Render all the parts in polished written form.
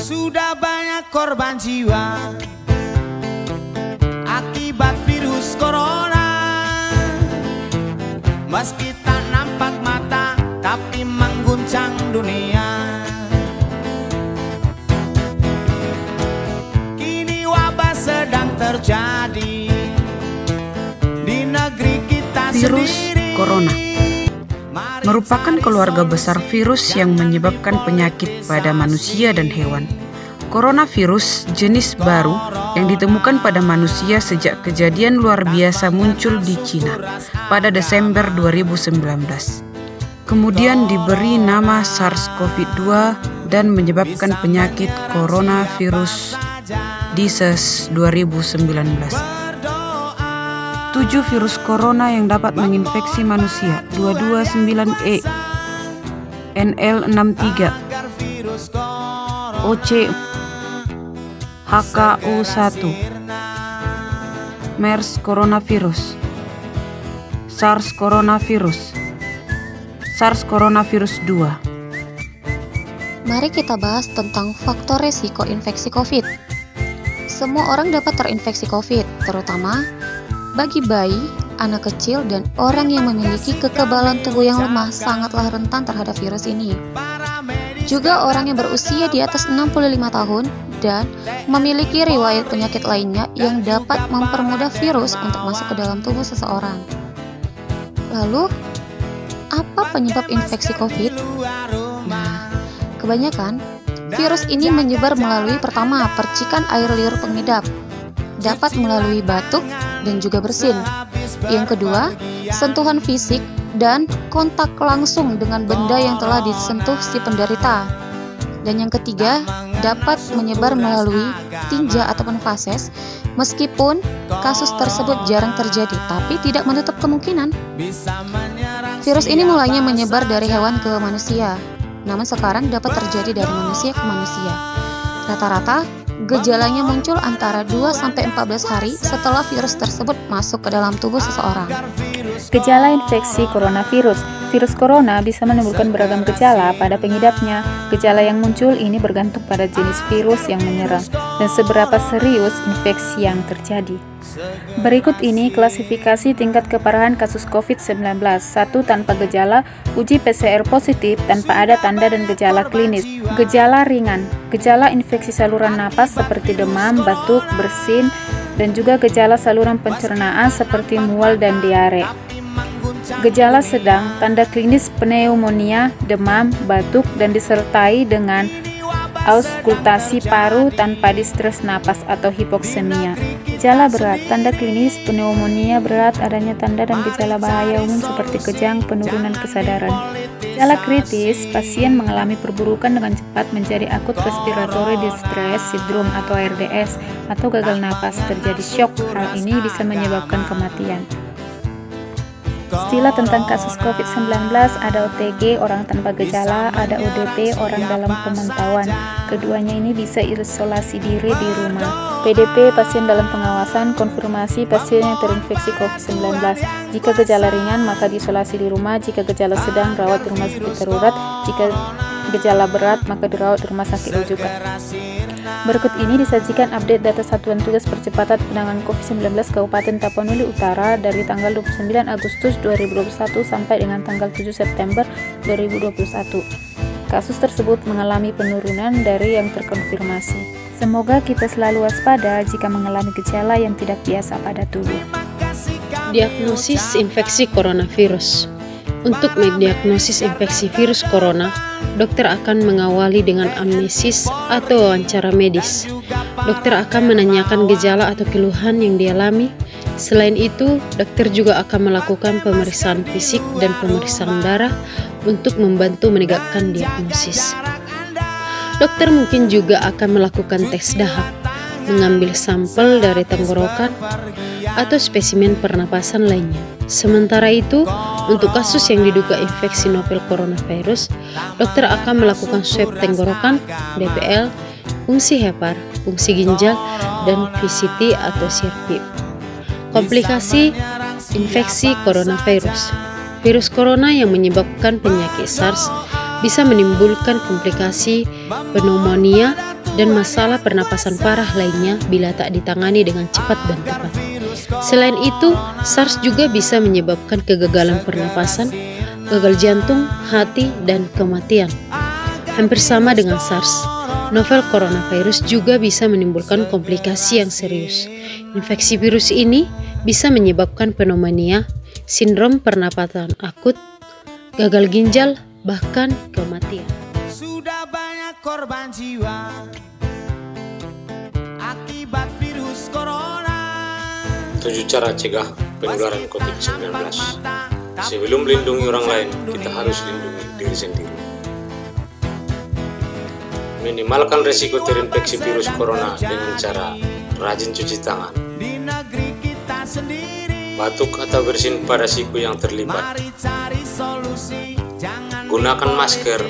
Sudah banyak korban jiwa akibat virus corona. Meski tak nampak mata, tapi mengguncang dunia. Kini wabah sedang terjadi di negeri kita Virus sendiri. corona merupakan keluarga besar virus yang menyebabkan penyakit pada manusia dan hewan. Coronavirus jenis baru yang ditemukan pada manusia sejak kejadian luar biasa muncul di Cina pada Desember 2019. Kemudian diberi nama SARS-CoV-2 dan menyebabkan penyakit coronavirus disease 2019. 7 virus corona yang dapat menginfeksi manusia, 229E, NL63, OC, HKU1, MERS coronavirus, SARS coronavirus, SARS coronavirus 2. Mari kita bahas tentang faktor resiko infeksi COVID. Semua orang dapat terinfeksi COVID, terutama bagi bayi, anak kecil, dan orang yang memiliki kekebalan tubuh yang lemah sangatlah rentan terhadap virus ini. Juga orang yang berusia di atas 65 tahun dan memiliki riwayat penyakit lainnya yang dapat mempermudah virus untuk masuk ke dalam tubuh seseorang. Lalu, apa penyebab infeksi COVID? Nah, kebanyakan virus ini menyebar melalui pertama, percikan air liur pengidap, dapat melalui batuk dan juga bersin. Yang kedua, sentuhan fisik dan kontak langsung dengan benda yang telah disentuh si penderita. Dan yang ketiga, dapat menyebar melalui tinja ataupun fases, meskipun kasus tersebut jarang terjadi, tapi tidak menutup kemungkinan. Virus ini mulanya menyebar dari hewan ke manusia, namun sekarang dapat terjadi dari manusia ke manusia. Rata-rata, gejalanya muncul antara 2-14 hari setelah virus tersebut masuk ke dalam tubuh seseorang. Gejala infeksi coronavirus. Virus corona bisa menimbulkan beragam gejala pada pengidapnya. Gejala yang muncul ini bergantung pada jenis virus yang menyerang dan seberapa serius infeksi yang terjadi. Berikut ini klasifikasi tingkat keparahan kasus COVID-19. 1. Tanpa gejala, uji PCR positif tanpa ada tanda dan gejala klinis. Gejala ringan, gejala infeksi saluran napas seperti demam, batuk, bersin, dan juga gejala saluran pencernaan seperti mual dan diare. Gejala sedang, tanda klinis pneumonia, demam, batuk, dan disertai dengan auskultasi paru tanpa distres napas atau hipoksemia. Gejala berat, tanda klinis pneumonia berat, adanya tanda dan gejala bahaya umum seperti kejang, penurunan kesadaran. Gejala kritis, pasien mengalami perburukan dengan cepat menjadi akut respiratory distress syndrome atau RDS atau gagal napas, terjadi syok. Hal ini bisa menyebabkan kematian. Istilah tentang kasus COVID-19, ada OTG, orang tanpa gejala, ada ODP, orang dalam pemantauan. Keduanya ini bisa isolasi diri di rumah. PDP, pasien dalam pengawasan, konfirmasi pasien yang terinfeksi COVID-19. Jika gejala ringan, maka diisolasi di rumah. Jika gejala sedang, rawat di rumah sakit darurat. Jika gejala berat, maka dirawat di rumah sakit rujukan. Berikut ini disajikan update data Satuan Tugas Percepatan Penanganan COVID-19 Kabupaten Tapanuli Utara dari tanggal 29 Agustus 2021 sampai dengan tanggal 7 September 2021. Kasus tersebut mengalami penurunan dari yang terkonfirmasi. Semoga kita selalu waspada jika mengalami gejala yang tidak biasa pada tubuh. Diagnosis infeksi coronavirus. Untuk mendiagnosis infeksi virus corona, dokter akan mengawali dengan amnesis atau wawancara medis. Dokter akan menanyakan gejala atau keluhan yang dialami. Selain itu, dokter juga akan melakukan pemeriksaan fisik dan pemeriksaan darah untuk membantu menegakkan diagnosis. Dokter mungkin juga akan melakukan tes dahak, mengambil sampel dari tenggorokan atau spesimen pernapasan lainnya. Sementara itu, untuk kasus yang diduga infeksi novel coronavirus, dokter akan melakukan swab tenggorokan, DPL, fungsi hepar, fungsi ginjal, dan VCT atau CRP. Komplikasi infeksi coronavirus. Virus corona yang menyebabkan penyakit SARS bisa menimbulkan komplikasi pneumonia dan masalah pernapasan parah lainnya bila tak ditangani dengan cepat dan tepat. Selain itu, SARS juga bisa menyebabkan kegagalan pernapasan, gagal jantung, hati, dan kematian. Hampir sama dengan SARS, novel coronavirus juga bisa menimbulkan komplikasi yang serius. Infeksi virus ini bisa menyebabkan pneumonia, sindrom pernapasan akut, gagal ginjal, bahkan kematian. Sudah banyak korban jiwa akibat virus corona. 7 cara cegah penularan COVID-19. Sebelum melindungi orang lain, kita harus lindungi diri sendiri. Minimalkan resiko terinfeksi virus corona dengan cara rajin cuci tangan, Di negeri kita sendiri, batuk atau bersin pada siku yang terlibat, mari cari solusi. Jangan gunakan masker,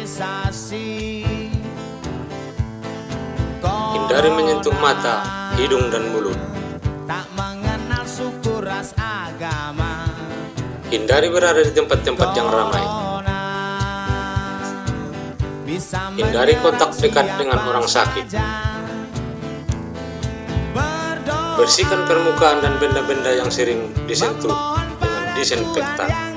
hindari menyentuh mata, hidung, dan mulut, tak mengenal suku, ras, agama. hindari berada di tempat-tempat yang ramai, Bisa hindari kontak dekat dengan orang sakit, bersihkan permukaan dan benda-benda yang sering disentuh dengan disinfektan.